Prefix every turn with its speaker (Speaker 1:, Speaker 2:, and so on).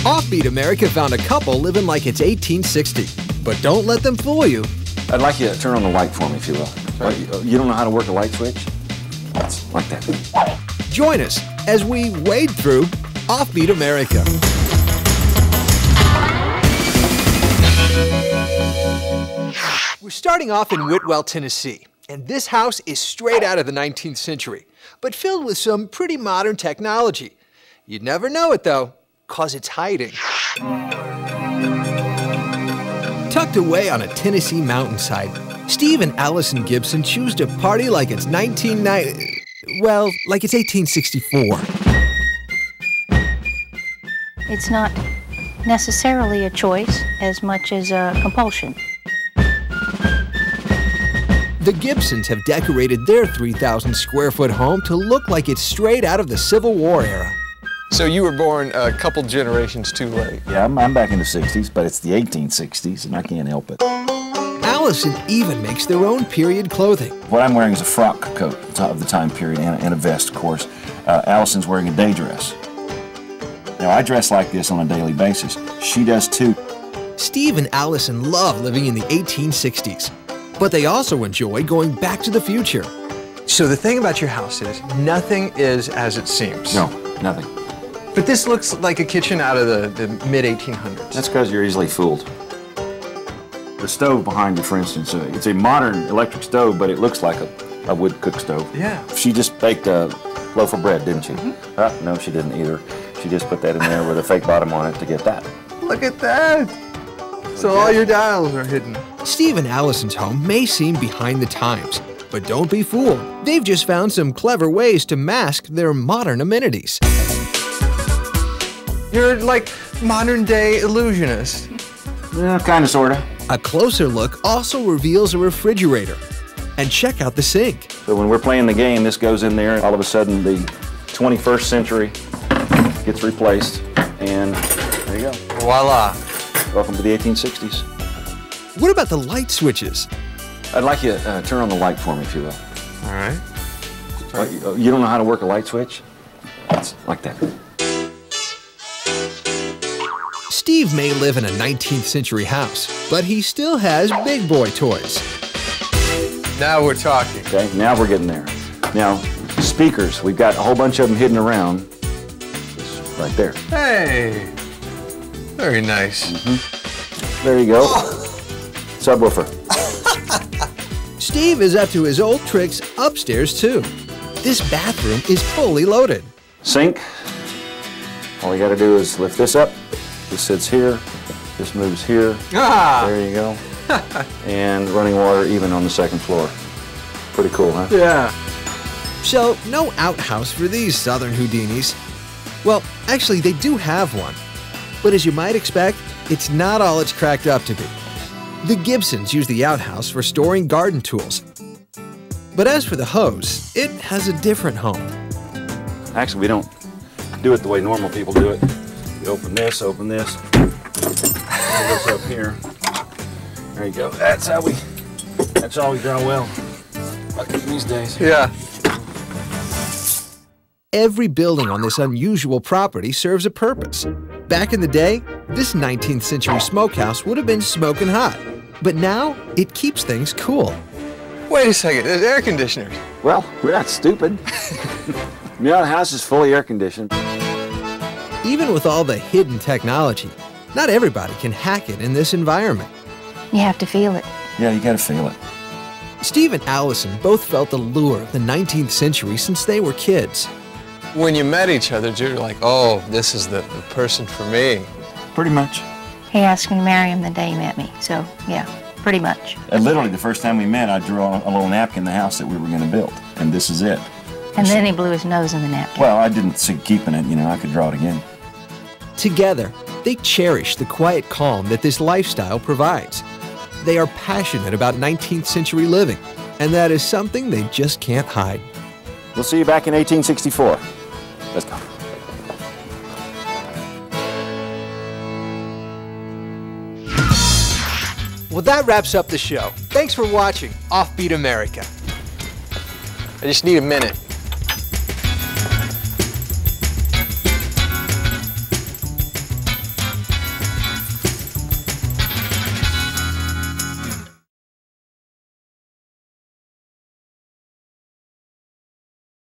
Speaker 1: Offbeat America found a couple living like it's 1860. But don't let them fool you.
Speaker 2: I'd like you to turn on the light for me, if you will. You don't know how to work a light switch? Like that.
Speaker 1: Join us as we wade through Offbeat America. We're starting off in Whitwell, Tennessee, and this house is straight out of the 19th century, but filled with some pretty modern technology. You'd never know it though, 'cause it's hiding. Tucked away on a Tennessee mountainside, Steve and Allison Gibson choose to party like it's 1990, well, like it's 1864.
Speaker 3: It's not necessarily a choice as much as a compulsion.
Speaker 1: The Gibsons have decorated their 3,000 square foot home to look like it's straight out of the Civil War era.
Speaker 4: So you were born a couple generations too late.
Speaker 2: Yeah, I'm back in the 60s, but it's the 1860s, and I can't help it.
Speaker 1: Allison even makes their own period clothing.
Speaker 2: What I'm wearing is a frock coat of the time period and a vest, of course. Allison's wearing a day dress. Now, I dress like this on a daily basis. She does too.
Speaker 1: Steve and Allison love living in the 1860s, but they also enjoy going back to the future.
Speaker 4: So the thing about your house is nothing is as it seems.
Speaker 2: No, nothing.
Speaker 4: But this looks like a kitchen out of the mid-1800s.
Speaker 2: That's because you're easily fooled. The stove behind you, for instance, it's a modern electric stove, but it looks like a wood cook stove.
Speaker 4: Yeah.
Speaker 2: She just baked a loaf of bread, didn't she? No, she didn't either. She just put that in there with a fake bottom on it to get that.
Speaker 4: Look at that. So all your dials are hidden.
Speaker 1: Steve and Allison's home may seem behind the times, but don't be fooled. They've just found some clever ways to mask their modern amenities.
Speaker 4: You're like modern-day illusionist.
Speaker 2: Yeah, kind of, sort of.
Speaker 1: A closer look also reveals a refrigerator. And check out the sink.
Speaker 2: So when we're playing the game, this goes in there, and all of a sudden the 21st century gets replaced, and there you go.
Speaker 4: Voila.
Speaker 2: Welcome to the 1860s.
Speaker 1: What about the light switches?
Speaker 2: I'd like you to turn on the light for me, if you will.
Speaker 4: All right.
Speaker 2: You don't know how to work a light switch? It's like that.
Speaker 1: Steve may live in a 19th century house, but he still has big boy toys.
Speaker 4: Now we're talking.
Speaker 2: Okay, now we're getting there. Now, speakers, we've got a whole bunch of them hidden around. It's right there.
Speaker 4: Hey, very nice.
Speaker 2: There you go. Subwoofer.
Speaker 1: Steve is up to his old tricks upstairs too. This bathroom is fully loaded.
Speaker 2: Sink. All you got to do is lift this up. This sits here. This moves here.
Speaker 4: Ah!
Speaker 2: There you go. And running water even on the second floor. Pretty cool, huh?
Speaker 4: Yeah.
Speaker 1: So, no outhouse for these southern Houdinis. Well, actually, they do have one. But as you might expect, it's not all it's cracked up to be. The Gibsons use the outhouse for storing garden tools. But as for the hose, it has a different home.
Speaker 2: Actually, we don't do it the way normal people do it. You open this, pull this up here. There you go. That's how we draw well. Like these days.
Speaker 4: Yeah.
Speaker 1: Every building on this unusual property serves a purpose. Back in the day, this 19th century smokehouse would have been smoking hot. But now, it keeps things cool.
Speaker 4: Wait a second, there's air conditioners.
Speaker 2: Well, we're not stupid. You know, the house is fully air conditioned.
Speaker 1: Even with all the hidden technology, not everybody can hack it in this environment.
Speaker 3: You have to feel it.
Speaker 2: Yeah, you gotta feel it.
Speaker 1: Steve and Allison both felt the lure of the 19th century since they were kids.
Speaker 4: When you met each other, you're like, oh, this is the person for me.
Speaker 2: Pretty much.
Speaker 3: He asked me to marry him the day he met me, so yeah, pretty much.
Speaker 2: And literally, the first time we met, I drew a little napkin in the house that we were gonna build, and this is it.
Speaker 3: And then he blew his nose in the napkin.
Speaker 2: Well, I didn't see keeping it, you know, I could draw it again.
Speaker 1: Together, they cherish the quiet calm that this lifestyle provides. They are passionate about 19th century living, and that is something they just can't hide.
Speaker 2: We'll see you back in 1864. Let's go.
Speaker 1: Well, that wraps up the show. Thanks for watching Offbeat America.
Speaker 4: I just need a minute.